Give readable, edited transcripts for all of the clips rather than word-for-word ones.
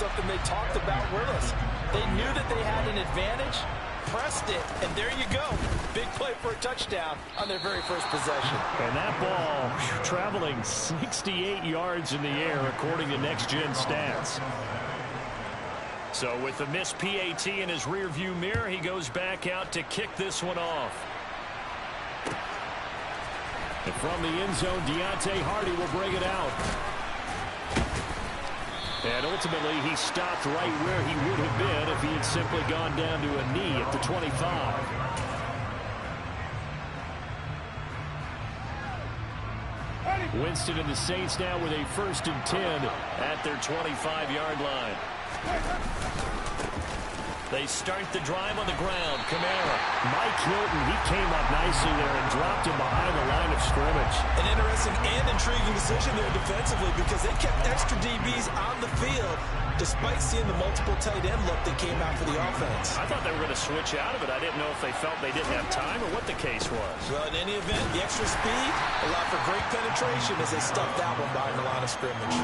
something they talked about with us. They knew that they had an advantage, pressed it, and there you go. Big play for a touchdown on their very first possession. And that ball traveling 68 yards in the air, according to Next Gen Stats. So with the missed PAT in his rearview mirror, he goes back out to kick this one off. And from the end zone, Deontay Hardy will bring it out. And ultimately, he stopped right where he would have been if he had simply gone down to a knee at the 25. Winston and the Saints now with a 1st and 10 at their 25-yard line. They start the drive on the ground. Kamara. Mike Hilton, he came up nicely there and dropped him behind the line of scrimmage. An interesting and intriguing decision there defensively because they kept extra DBs on the field despite seeing the multiple tight end look that came out for the offense. I thought they were going to switch out of it. I didn't know if they felt they didn't have time or what the case was. Well, in any event, the extra speed allowed for great penetration as they stuffed that one behind the line of scrimmage.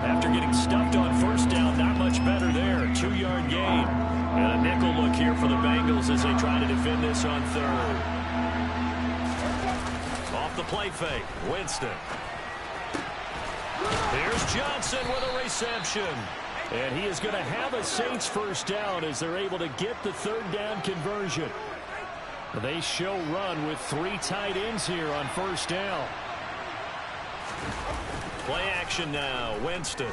After getting stuffed on 1st down, not much better there. 2-yard gain. And a nickel look here for the Bengals as they try to defend this on 3rd. Off the play fake, Winston. Here's Johnson with a reception. And he is going to have a Saints 1st down as they're able to get the 3rd down conversion. They show run with 3 tight ends here on 1st down. Play action now, Winston.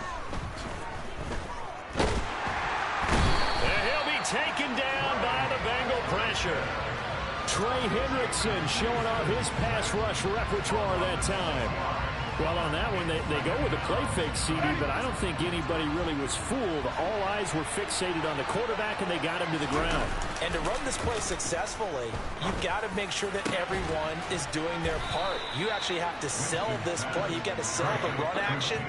Taken down by the Bengal pressure. Trey Hendrickson showing off his pass rush repertoire that time. Well, on that one, they go with a play fake, CD, but I don't think anybody really was fooled. All eyes were fixated on the quarterback, and they got him to the ground. And to run this play successfully, you've got to make sure that everyone is doing their part. You actually have to sell this play. You've got to sell the run action.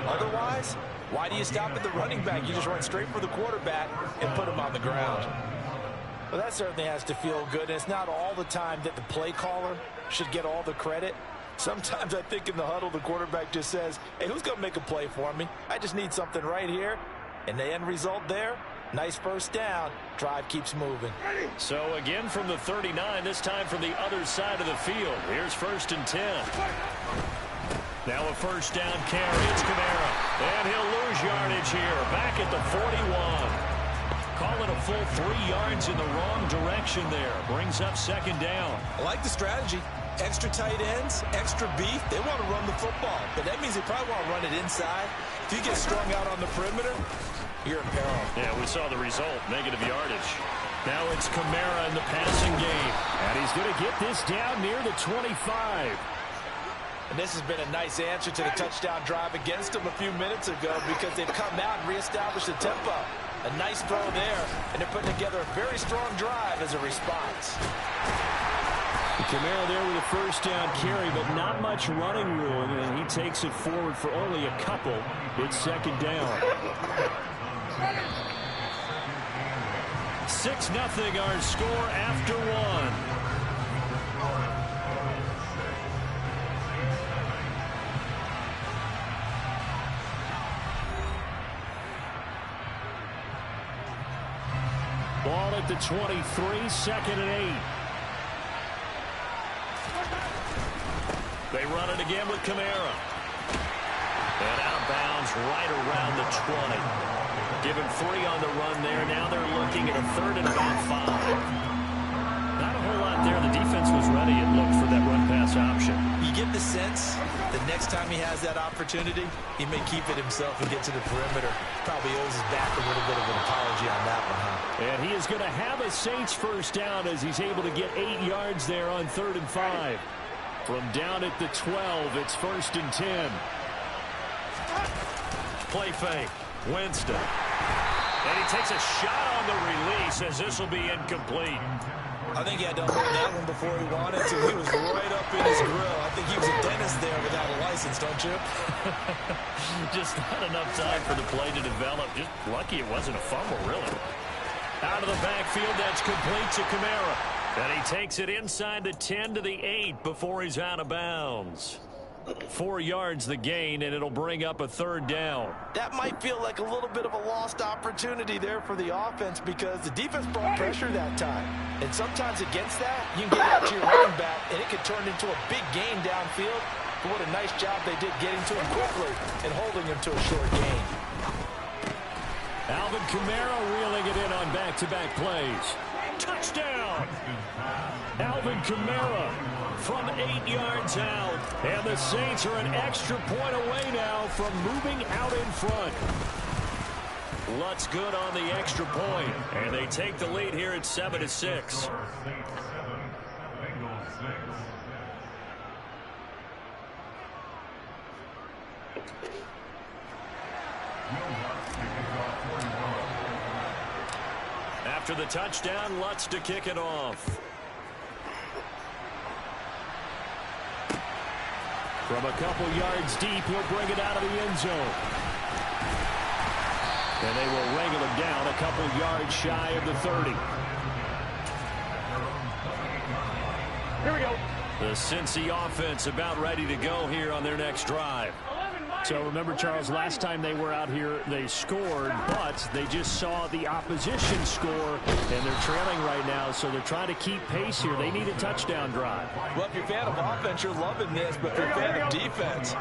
Otherwise, why do you stop at the running back? You just run straight for the quarterback and put him on the ground. Well, that certainly has to feel good. And it's not all the time that the play caller should get all the credit. Sometimes I think in the huddle, the quarterback just says, hey, who's going to make a play for me? I just need something right here. And the end result there, nice 1st down. Drive keeps moving. So again from the 39, this time from the other side of the field. Here's 1st and 10. Now a 1st down carry. It's Kamara. And he'll lose yardage here. Back at the 41. Call it a full 3 yards in the wrong direction there. Brings up 2nd down. I like the strategy. Extra tight ends, extra beef. They want to run the football. But that means they probably want to run it inside. If you get strung out on the perimeter, you're in peril. Yeah, we saw the result. Negative yardage. Now it's Kamara in the passing game. And he's going to get this down near the 25. And this has been a nice answer to the touchdown drive against them a few minutes ago because they've come out and reestablished the tempo. A nice throw there, and they're putting together a very strong drive as a response. Kamara there with a 1st down carry, but not much running room, and he takes it forward for only a couple. It's 2nd down. 6-0 our score after 1. Ball at the 23, 2nd and 8. They run it again with Kamara. And out of bounds right around the 20. Given 3 on the run there. Now they're looking at a 3rd and about 5. Not a whole lot there. The defense was ready, it looked, for that run-pass option. You get the sense that next time he has that opportunity, he may keep it himself and get to the perimeter. Probably owes his back a little bit of an apology on that one, huh? And he is going to have a Saints 1st down as he's able to get 8 yards there on 3rd and 5. From down at the 12, it's 1st and 10. Play fake. Winston. And he takes a shot on the release as this will be incomplete. I think he had to hold that one before he wanted to. He was right up in his grill. I think he was a dentist there without a license, don't you? Just not enough time for the play to develop. Just lucky it wasn't a fumble, really. Out of the backfield, that's complete to Kamara. And he takes it inside the 10 to the 8 before he's out of bounds. 4 yards the gain, and it'll bring up a 3rd down. That might feel like a little bit of a lost opportunity there for the offense because the defense brought pressure that time. And sometimes against that, you can get out to your running back, and it could turn into a big gain downfield. But what a nice job they did getting to him quickly and holding him to a short gain. Alvin Kamara reeling it in on back-to-back plays. Touchdown! Alvin Kamara from 8 yards out. And the Saints are an extra point away now from moving out in front. Lutz good on the extra point, and they take the lead here at 7-6. After the touchdown, Lutz to kick it off. From a couple yards deep, he'll bring it out of the end zone. And they will wrangle him down a couple yards shy of the 30. Here we go. The Cincy offense about ready to go here on their next drive. So remember, Charles, last time they were out here, they scored, but they just saw the opposition score, and they're trailing right now, so they're trying to keep pace here. They need a touchdown drive. Well, if you're a fan of offense, you're loving this, but if you're a fan of defense,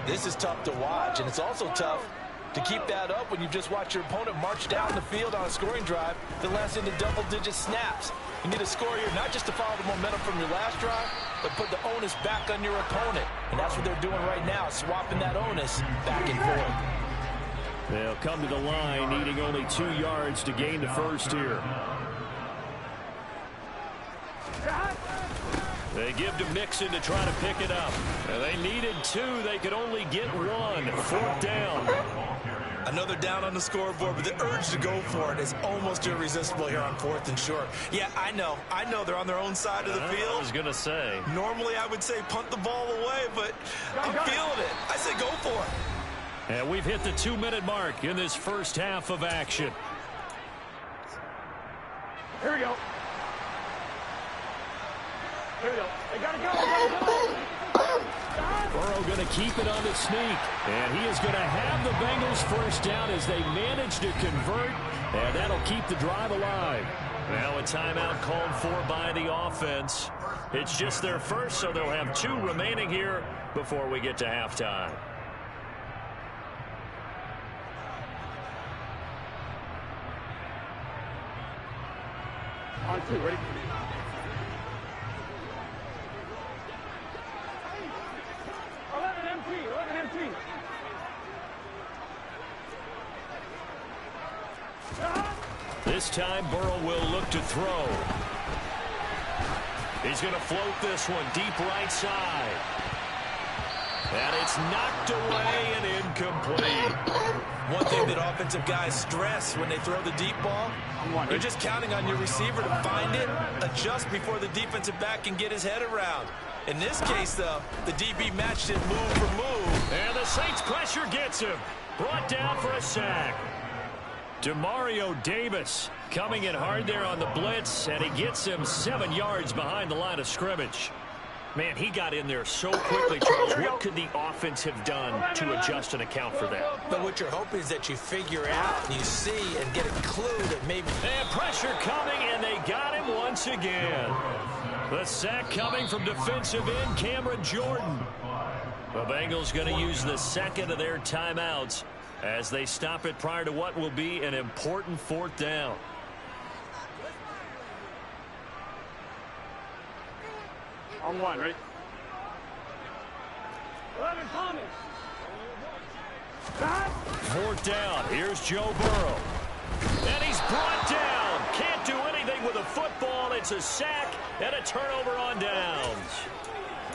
this is tough to watch, and it's also tough to keep that up when you just watch your opponent march down the field on a scoring drive that lasts into double-digit snaps. You need a score here, not just to follow the momentum from your last drive, but put the onus back on your opponent. And that's what they're doing right now, swapping that onus back and forth. They'll come to the line, needing only 2 yards to gain the first here. They give to Mixon to try to pick it up. And they needed 2. They could only get 1. 4th down. Another down on the scoreboard, but the urge to go for it is almost irresistible here on 4th and short. Yeah, I know they're on their own side of the field. I was going to say. Normally I would say punt the ball away, but I'm feeling it. I say go for it. And we've hit the 2-minute mark in this first half of action. Here we go. Here we go. They gotta go. Burrow going to keep it on the sneak. And he is going to have the Bengals first down as they manage to convert. And that'll keep the drive alive. Now a timeout called for by the offense. It's just their first, so they'll have 2 remaining here before we get to halftime. On 2, ready? This time, Burrow will look to throw. He's going to float this one deep right side. And it's knocked away and incomplete. One thing that offensive guys stress when they throw the deep ball, they're just counting on your receiver to find it, adjust before the defensive back can get his head around. In this case, though, the DB matched it move for move. And the Saints pressure gets him. Brought down for a sack. Demario Davis coming in hard there on the blitz, and he gets him 7 yards behind the line of scrimmage. Man, he got in there so quickly, Charles. What could the offense have done to adjust and account for that? But what you're hoping is that you figure out, and you see, and get a clue that maybe... And pressure coming, and they got him once again. The sack coming from defensive end Cameron Jordan. The Bengals going to use the second of their timeouts as they stop it prior to what will be an important 4th down. On 1, right? 11 Thomas. 4th down. Here's Joe Burrow. And he's brought down. Can't do anything with a football. It's a sack and a turnover on downs.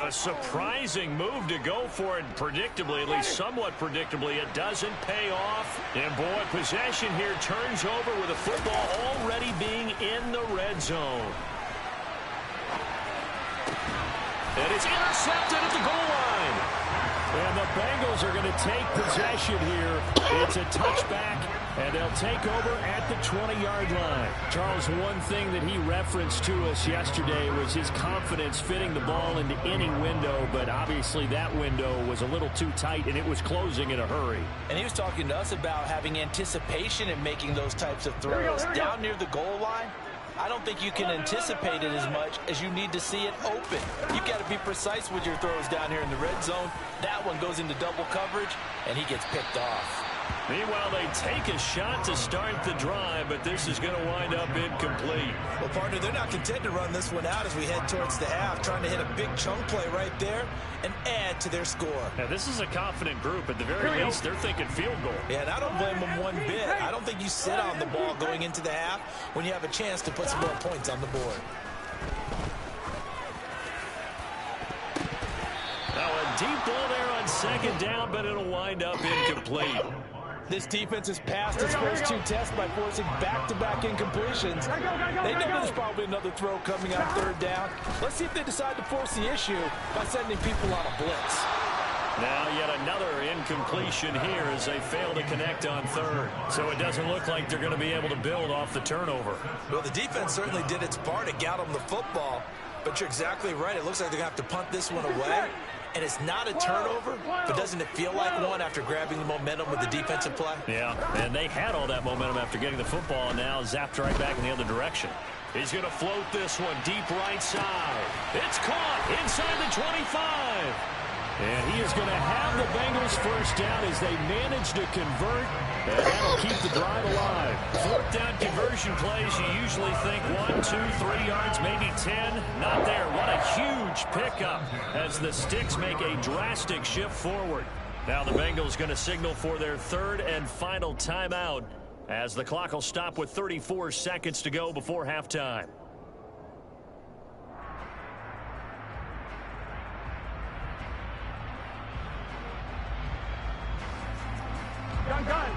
A surprising move to go for it predictably, at least somewhat predictably. It doesn't pay off. And boy, possession here turns over with a football already being in the red zone. And it's intercepted at the goal line. And the Bengals are going to take possession here. It's a touchback And they'll take over at the 20-yard line. Charles, one thing that he referenced to us yesterday was his confidence fitting the ball into any window, but obviously that window was a little too tight, and it was closing in a hurry. And he was talking to us about having anticipation in making those types of throws. Down near the goal line, I don't think you can anticipate it as much as you need to see it open. You've got to be precise with your throws down here in the red zone. That one goes into double coverage, and he gets picked off. Meanwhile, they take a shot to start the drive, but this is going to wind up incomplete. Well, partner, they're not content to run this one out as we head towards the half, trying to hit a big chunk play right there and add to their score. Now, this is a confident group. At the very least, they're thinking field goal. Yeah, and I don't blame them one bit. I don't think you sit on the ball going into the half when you have a chance to put some more points on the board. Now, a deep ball there on second down, but it'll wind up incomplete. This defense has passed its first two tests by forcing back-to-back incompletions. They know there's probably another throw coming on third down. Let's see if they decide to force the issue by sending people on a blitz. Now yet another incompletion here as they fail to connect on third. So it doesn't look like they're going to be able to build off the turnover. Well, the defense certainly did its part to get them the football. But you're exactly right. It looks like they're going to have to punt this one away. And it's not a turnover, but doesn't it feel like one after grabbing the momentum with the defensive play? Yeah, and they had all that momentum after getting the football, and now zapped right back in the other direction. He's going to float this one deep right side. It's caught inside the 25. And he is going to have the Bengals first down as they manage to convert, and that'll keep the drive alive. Fourth down conversion plays, you usually think 1, 2, 3 yards, maybe 10. Not there. What a huge pickup as the Sticks make a drastic shift forward. Now the Bengals going to signal for their third and final timeout as the clock will stop with 34 seconds to go before halftime.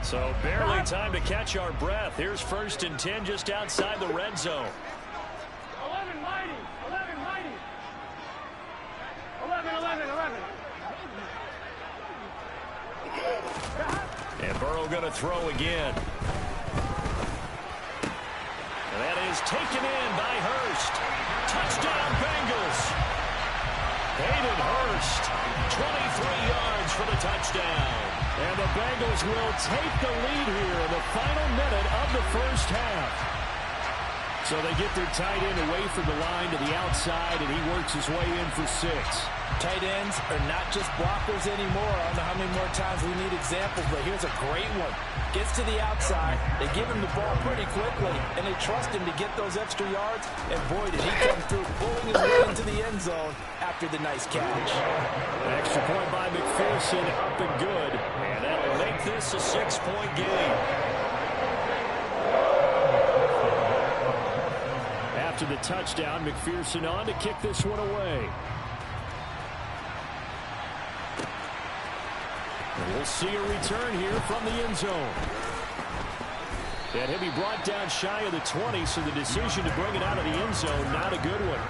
So barely time to catch our breath. Here's 1st and 10 just outside the red zone. 11 mighty. 11 mighty. 11. And Burrow going to throw again. And that is taken in by Hurst. Touchdown Bengals. Hayden Hurst, 23 yards for the touchdown. And the Bengals will take the lead here in the final minute of the first half. So they get their tight end away from the line to the outside, and he works his way in for 6. Tight ends are not just blockers anymore. I don't know how many more times we need examples, but here's a great one. Gets to the outside, they give him the ball pretty quickly, and they trust him to get those extra yards, and boy, did he come through, pulling his way into the end zone after the nice catch. An extra point by McPherson, up and good. And that'll make this a 6-point game. After the touchdown, McPherson on to kick this one away. And we'll see a return here from the end zone. And he'll be brought down shy of the 20, so the decision to bring it out of the end zone, not a good one.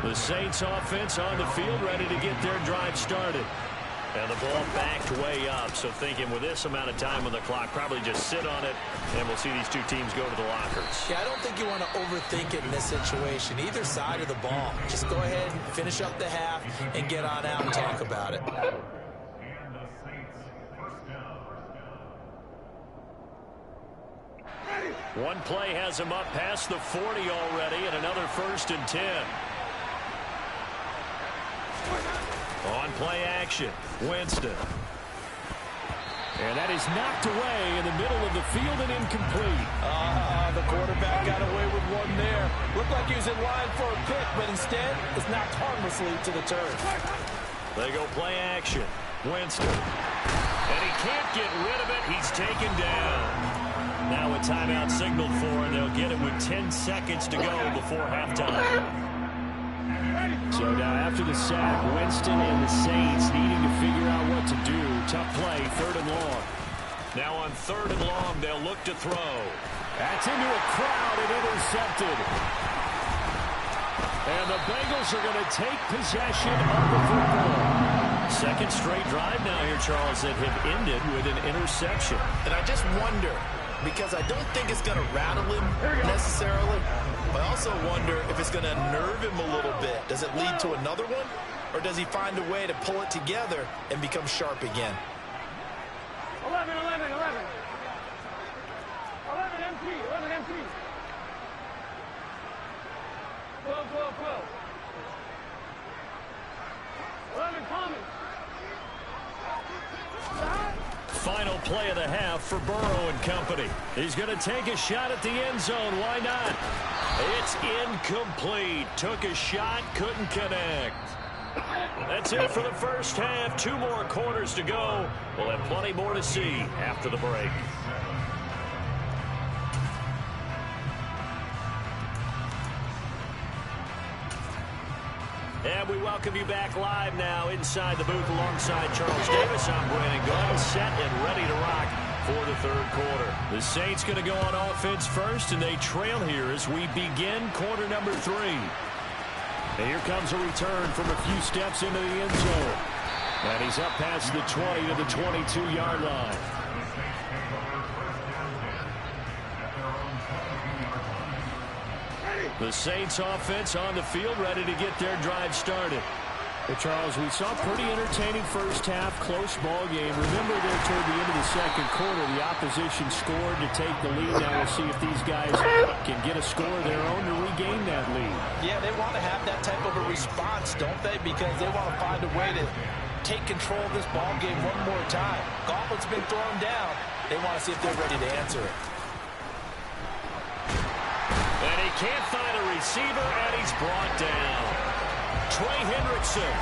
The Saints offense on the field, ready to get their drive started. And the ball backed way up, so thinking with this amount of time on the clock, probably just sit on it, and we'll see these two teams go to the lockers. Yeah, I don't think you want to overthink it in this situation, either side of the ball. Just go ahead and finish up the half and get on out and talk about it. One play has him up past the 40 already, and another 1st and 10. On play action, Winston. And that is knocked away in the middle of the field and incomplete. The quarterback got away with one there. Looked like he was in line for a pick, but instead it's knocked harmlessly to the turf. They go play action, Winston. And he can't get rid of it. He's taken down. Now a timeout signaled for, and they'll get it with 10 seconds to go before halftime. So now after the sack, Winston and the Saints needing to figure out what to do. Tough play, 3rd and long. Now on 3rd and long, they'll look to throw. That's into a crowd and intercepted. And the Bengals are going to take possession of the football. Second straight drive now here, Charles, that have ended with an interception. And I just wonder, because I don't think it's going to rattle him necessarily, but I also wonder if it's going to nerve him a little bit. Does it lead to another one? Or does he find a way to pull it together and become sharp again? 11, 11, 11. 11 MT, 11 MT. 12, 12, 12. 11 Thomas. Final play of the half for Burrow and company. He's going to take a shot at the end zone. Why not? It's incomplete. Took a shot, couldn't connect. That's it for the first half. 2 more quarters to go. We'll have plenty more to see after the break. And we welcome you back live now inside the booth alongside Charles Davis. I'm Brandon Gaudin, set and ready to rock for the third quarter. The Saints going to go on offense first, and they trail here as we begin quarter number 3. And here comes a return from a few steps into the end zone. And he's up past the 20 to the 22-yard line. The Saints offense on the field, ready to get their drive started. Well, Charles, we saw a pretty entertaining first half, close ball game. Remember there toward the end of the second quarter, the opposition scored to take the lead. Now we'll see if these guys can get a score of their own to regain that lead. Yeah, they want to have that type of a response, don't they? Because they want to find a way to take control of this ball game one more time. Gauntlet's been thrown down. They want to see if they're ready to answer it. And he can't find a receiver, and he's brought down. Trey Hendrickson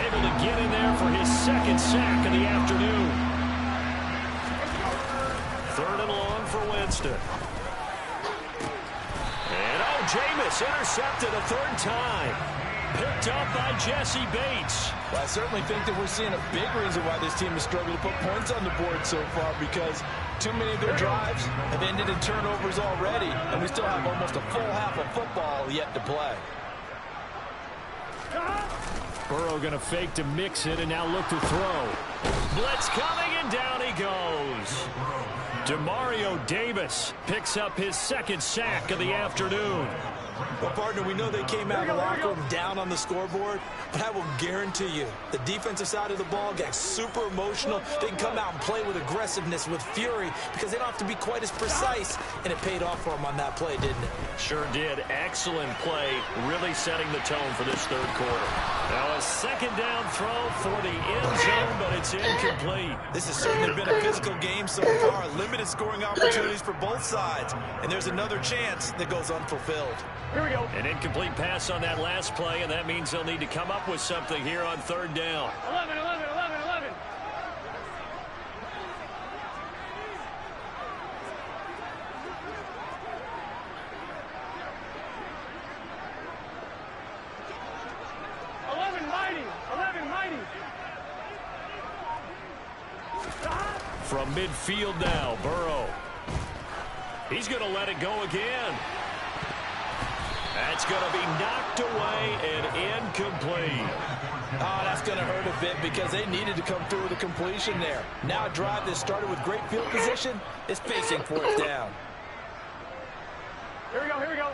able to get in there for his second sack of the afternoon. 3rd and long for Winston. And Jameis intercepted a 3rd time. Picked up by Jesse Bates. Well, I certainly think that we're seeing a big reason why this team has struggled to put points on the board so far, because too many of their drives have ended in turnovers already, and we still have almost a full half of football yet to play. Burrow going to fake to mix it and now look to throw. Blitz coming, and down he goes. Demario Davis picks up his 2nd sack of the afternoon. Well, partner, we know they came out of the locker room down on the scoreboard, but I will guarantee you the defensive side of the ball got super emotional. They can come out and play with aggressiveness, with fury, because they don't have to be quite as precise, and it paid off for them on that play, didn't it? Sure did. Excellent play, really setting the tone for this third quarter. Now a 2nd down throw for the end zone, but it's incomplete. This has certainly been a physical game so far. Limited scoring opportunities for both sides, and there's another chance that goes unfulfilled. Here we go. An incomplete pass on that last play, and that means they'll need to come up with something here on 3rd down. 11, 11, 11, 11. From midfield now, Burrow. He's going to let it go again. That's going to be knocked away and incomplete. Oh, that's going to hurt a bit because they needed to come through with a completion there. Now a drive that started with great field position is facing 4th down. Here we go, here we go.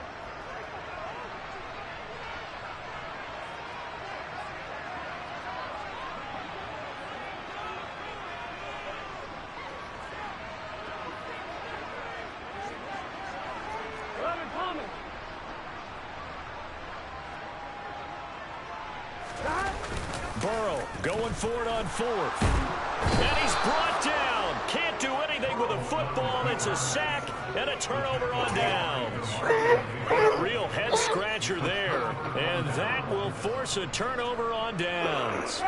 Burrow going for it on 4th. And he's brought down. Can't do anything with a football. It's a sack and a turnover on downs. A real head scratcher there. And that will force a turnover on downs.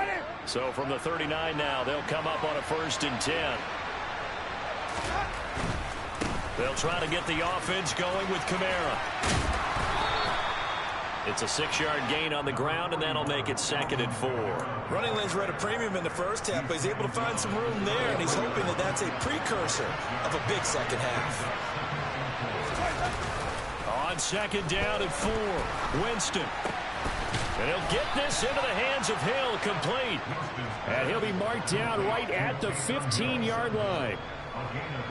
So from the 39 now, they'll come up on a 1st and 10. They'll try to get the offense going with Kamara. It's a 6-yard gain on the ground, and that'll make it 2nd and 4. Running lanes were at a premium in the first half, but he's able to find some room there, and he's hoping that that's a precursor of a big second half. On 2nd down and 4, Winston. And he'll get this into the hands of Hill, complete. And he'll be marked down right at the 15-yard line.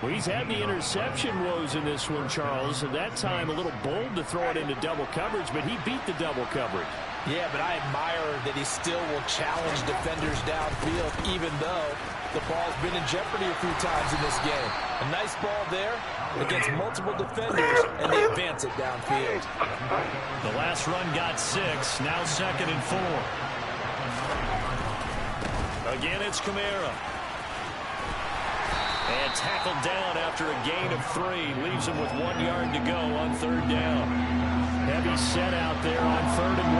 Well, he's had the interception woes in this one, Charles. At that time, a little bold to throw it into double coverage, but he beat the double coverage. Yeah, but I admire that he still will challenge defenders downfield, even though the ball's been in jeopardy a few times in this game. A nice ball there against multiple defenders, and they advance it downfield. The last run got 6, now 2nd and 4. Again, it's Kamara. And tackled down after a gain of 3. Leaves him with 1 yard to go on 3rd down. Heavy set out there on 3rd and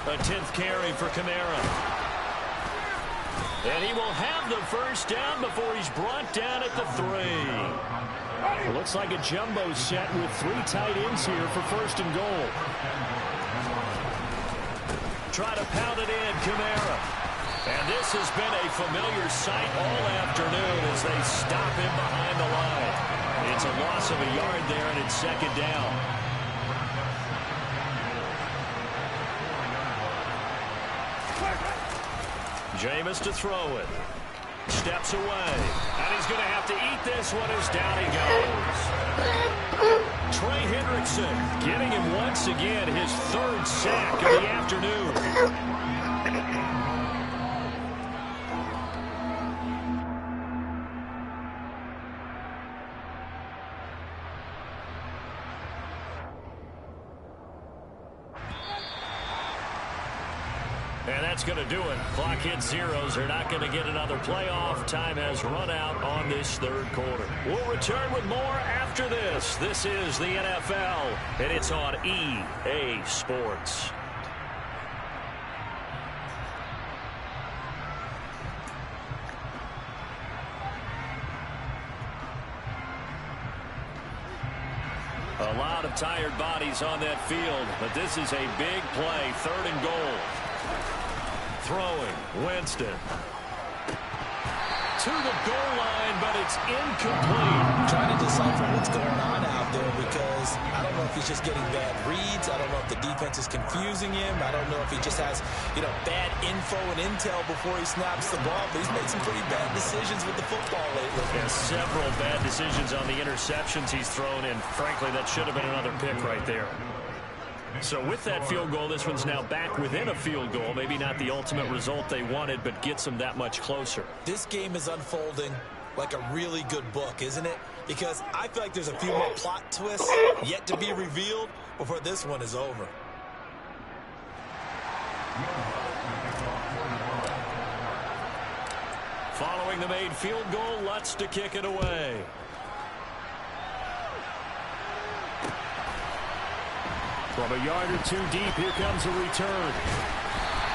1. A 10th carry for Kamara. And he will have the first down before he's brought down at the 3. It looks like a jumbo set with 3 tight ends here for 1st and goal. Try to pound it in, Kamara. And this has been a familiar sight all afternoon as they stop him behind the line. It's a loss of a yard there, and it's 2nd down. Jameis to throw it. Steps away. And he's going to have to eat this one as down he goes. Trey Hendrickson getting him once again his 3rd sack of the afternoon. And that's going to do it. Clock hits zeros. They're not going to get another playoff. Time has run out on this 3rd quarter. We'll return with more after this. This is the NFL, and it's on EA Sports. A lot of tired bodies on that field, but this is a big play. 3rd and goal. Throwing, Winston. To the goal line, but it's incomplete. I'm trying to decipher what's going on out there because I don't know if he's just getting bad reads. I don't know if the defense is confusing him. I don't know if he just has, bad info and intel before he snaps the ball. But he's made some pretty bad decisions with the football lately. Yeah, several bad decisions on the interceptions he's thrown in. Frankly, that should have been another pick right there. So with that field goal, this one's now back within a field goal. Maybe not the ultimate result they wanted, but gets them that much closer. This game is unfolding like a really good book, isn't it? Because I feel like there's a few more plot twists yet to be revealed before this one is over. Following the made field goal, Lutz to kick it away. From a yard or 2 deep, here comes a return.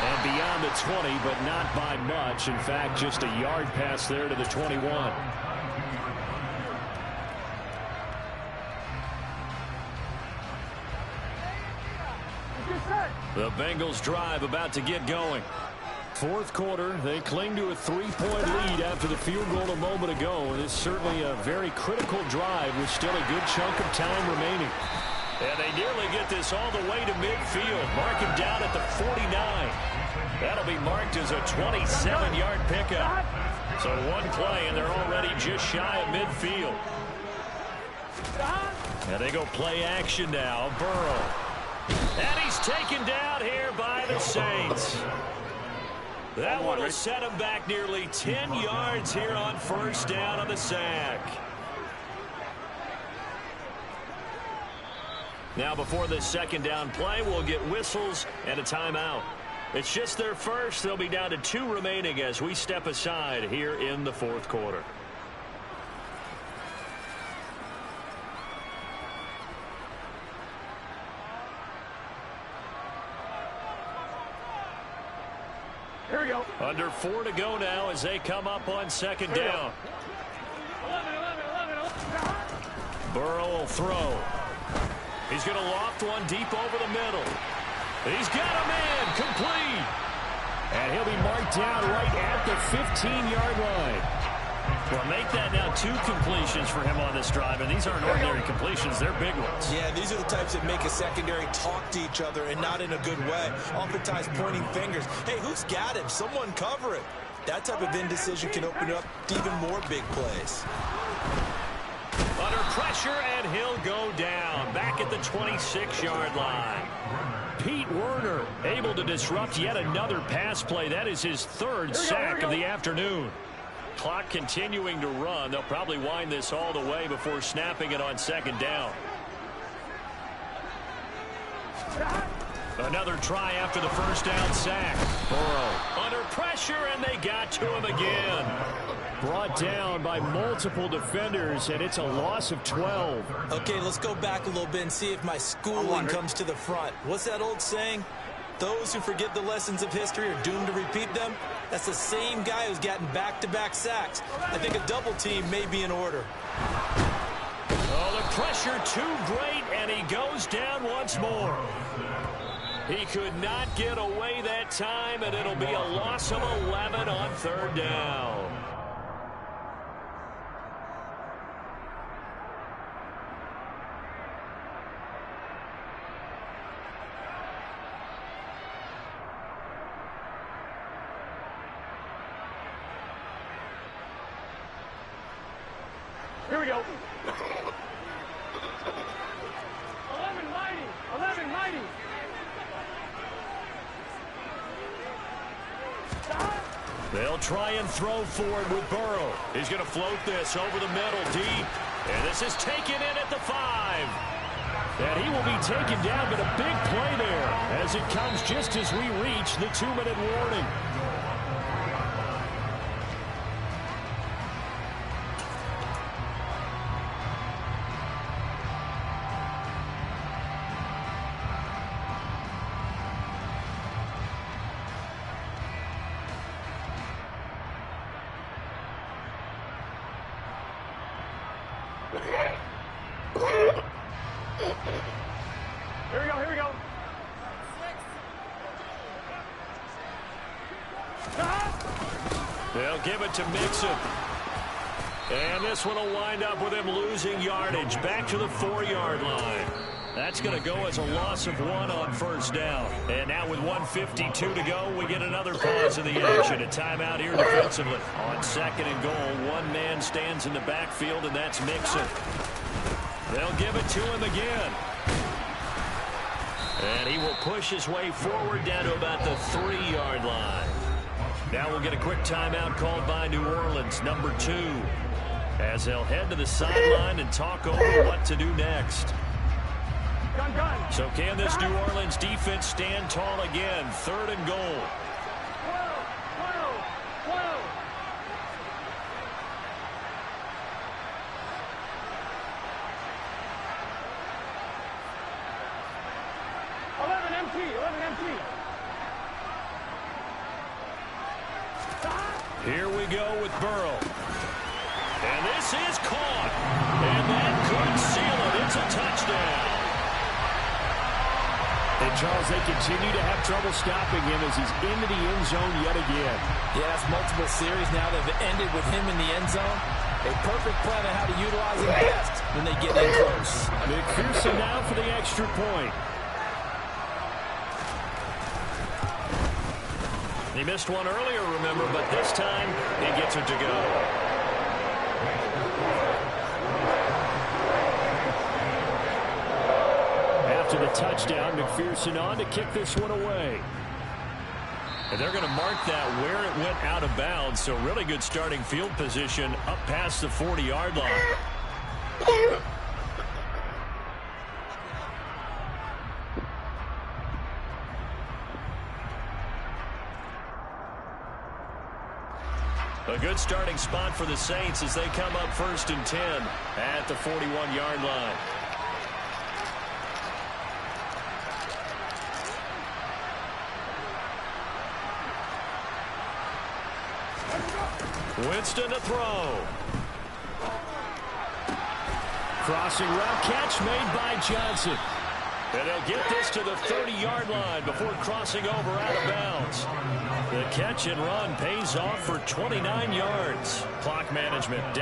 And beyond the 20, but not by much. In fact, just a yard pass there to the 21. The Bengals drive about to get going. 4th quarter, they cling to a 3-point lead after the field goal a moment ago. And it's certainly a very critical drive with still a good chunk of time remaining. And they nearly get this all the way to midfield. Mark him down at the 49. That'll be marked as a 27-yard pickup. So 1 play, and they're already just shy of midfield. And they go play action now. Burrow. And he's taken down here by the Saints. That one will set him back nearly 10 yards here on 1st down on the sack. Now before this 2nd down play, we'll get whistles and a timeout. It's just their first. They'll be down to 2 remaining as we step aside here in the 4th quarter. Here we go. Under 4 to go now as they come up on 2nd down. 11. Burrow will throw. He's going to loft one deep over the middle. He's got him in. Complete. And he'll be marked down right at the 15-yard line. Well, make that now 2 completions for him on this drive, and these aren't ordinary completions. They're big ones. Yeah, these are the types that make a secondary talk to each other and not in a good way. Oftentimes pointing fingers. Hey, who's got him? Someone cover it. That type of indecision can open up even more big plays. Under pressure, and he'll go down. Back at the 26-yard line. Pete Werner able to disrupt yet another pass play. That is his 3rd sack of the afternoon. Clock continuing to run. They'll probably wind this all the way before snapping it on 2nd down. Another try after the 1st down sack. Burrow under pressure, and they got to him again. Brought down by multiple defenders, and it's a loss of 12. Okay, let's go back a little bit and see if my schooling comes to the front. What's that old saying? Those who forget the lessons of history are doomed to repeat them. That's the same guy who's gotten back-to-back sacks. I think a double team may be in order. Oh, the pressure too great, and he goes down once more. He could not get away that time, and it'll be a loss of 11 on 3rd down. Here we go. 11 mighty. They'll try and throw for it with Burrow. He's going to float this over the middle deep. And this is taken in at the 5. And he will be taken down, but a big play there as it comes just as we reach the 2-minute warning. Here we go. They'll give it to Mixon. And this one will wind up with him losing yardage. Back to the 4-yard line. That's going to go as a loss of 1 on 1st down. And now with 1:52 to go, we get another pause in the action. A timeout here defensively. On 2nd and goal, one man stands in the backfield, and that's Mixon. They'll give it to him again. And he will push his way forward down to about the 3-yard line. Now we'll get a quick timeout called by New Orleans, number 2, as they'll head to the sideline and talk over what to do next. Gun. So can this New Orleans defense stand tall again? 3rd and goal. 11 empty. Here we go with Burrow. And this is caught. And that could seal it. It's a touchdown. And, Charles, they continue to have trouble stopping him as he's into the end zone yet again. Yeah, that's multiple series now that have ended with him in the end zone. A perfect plan on how to utilize him best when they get in close. McPherson now for the extra point. He missed one earlier, remember, but this time he gets it to go. After the touchdown, McPherson on to kick this one away. And they're going to mark that where it went out of bounds, so really good starting field position up past the 40-yard line. A good starting spot for the Saints as they come up 1st and 10 at the 41-yard line. Winston to throw. Crossing route catch made by Johnson. And they'll get this to the 30-yard line before crossing over out of bounds. The catch and run pays off for 29 yards. Clock management.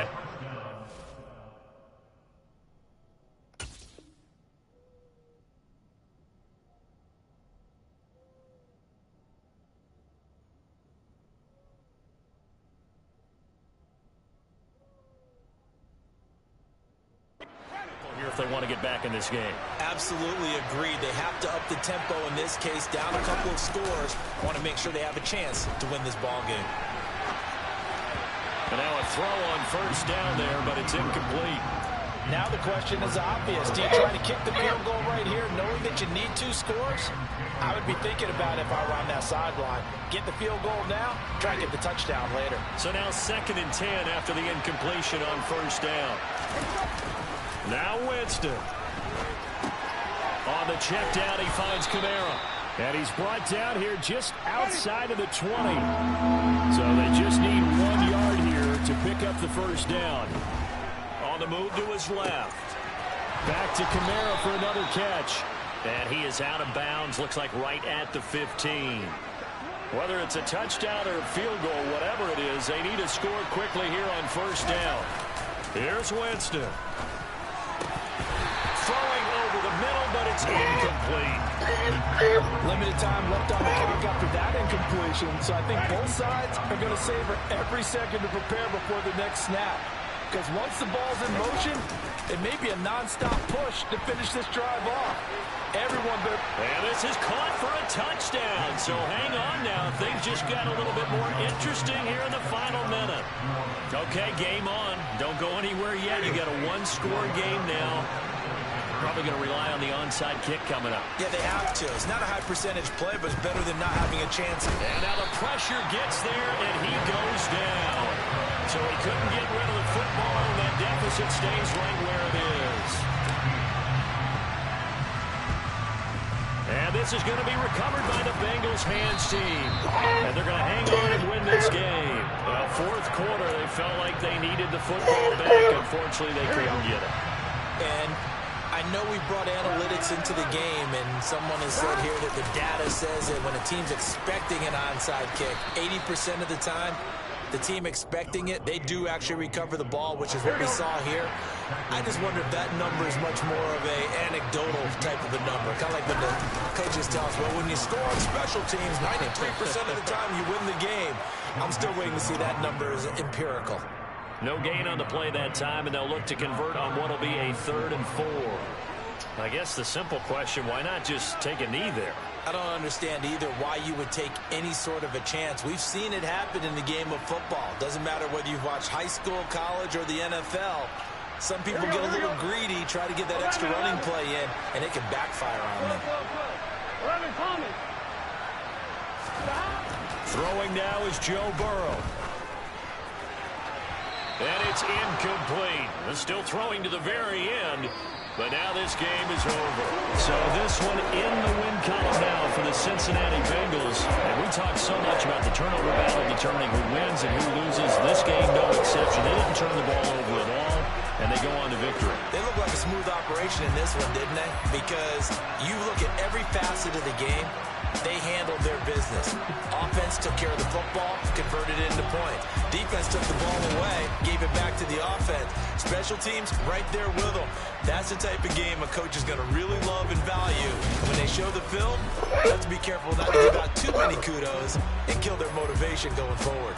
Here if they want to get back in this game. Absolutely agreed. They have to up the tempo in this case, down a couple of scores. Want to make sure they have a chance to win this ball game. And now a throw on first down there, but it's incomplete. Now the question is obvious. Do you try to kick the field goal right here knowing that you need 2 scores? I would be thinking about it if I were on that sideline. Get the field goal now, try and get the touchdown later. So now 2nd and 10 after the incompletion on first down. Now Winston. On the check down, he finds Kamara. And he's brought down here just outside of the 20. So they just need 1 yard here to pick up the first down. On the move to his left. Back to Kamara for another catch. And he is out of bounds, looks like right at the 15. Whether it's a touchdown or a field goal, whatever it is, they need to score quickly here on first down. Here's Winston. Throwing over the middle, but it's incomplete. Limited time left on the clock after that incompletion, so I think both sides are going to savor every second to prepare before the next snap. Because once the ball's in motion, it may be a non-stop push to finish this drive off. Everyone better... And this is caught for a touchdown, so hang on now. Things just got a little bit more interesting here in the final minute. Okay, game on. Don't go anywhere yet. You got a 1-score game now. Probably going to rely on the onside kick coming up. Yeah, they have to. It's not a high percentage play, but it's better than not having a chance. And now the pressure gets there, and he goes down. So he couldn't get rid of the football, and that deficit stays right where it is. And this is going to be recovered by the Bengals hands team. And they're going to hang on and win this game. Well, 4th quarter, they felt like they needed the football back. Unfortunately, they couldn't get it. And I know we brought analytics into the game, and someone has said here that the data says that when a team's expecting an onside kick, 80% of the time, the team expecting it, they do actually recover the ball, which is what we saw here. I just wonder if that number is much more of a anecdotal type of a number. Kind of like when the coaches tell us, well, when you score on special teams, 93% of the time you win the game. I'm still waiting to see that number is empirical. No gain on the play that time, and they'll look to convert on what will be a 3rd and 4. I guess the simple question, why not just take a knee there? I don't understand either why you would take any sort of a chance. We've seen it happen in the game of football. Doesn't matter whether you've watched high school, college, or the NFL. Some people get a little greedy, try to get that extra running play in, and it can backfire on them. Throwing now is Joe Burrow. And it's incomplete. Still throwing to the very end. But now this game is over. So this one in the win column now for the Cincinnati Bengals. And we talked so much about the turnover battle determining who wins and who loses. This game, no exception. They didn't turn the ball over at all, and they go on to victory. They look like a smooth operation in this one, didn't they? Because you look at every facet of the game, they handled their business. Offense took care of the football, converted it into points. Defense took the ball away, gave it back to the offense. Special teams right there with them. That's the type of game a coach is going to really love and value. When they show the film, you have to be careful not to give out too many kudos and kill their motivation going forward.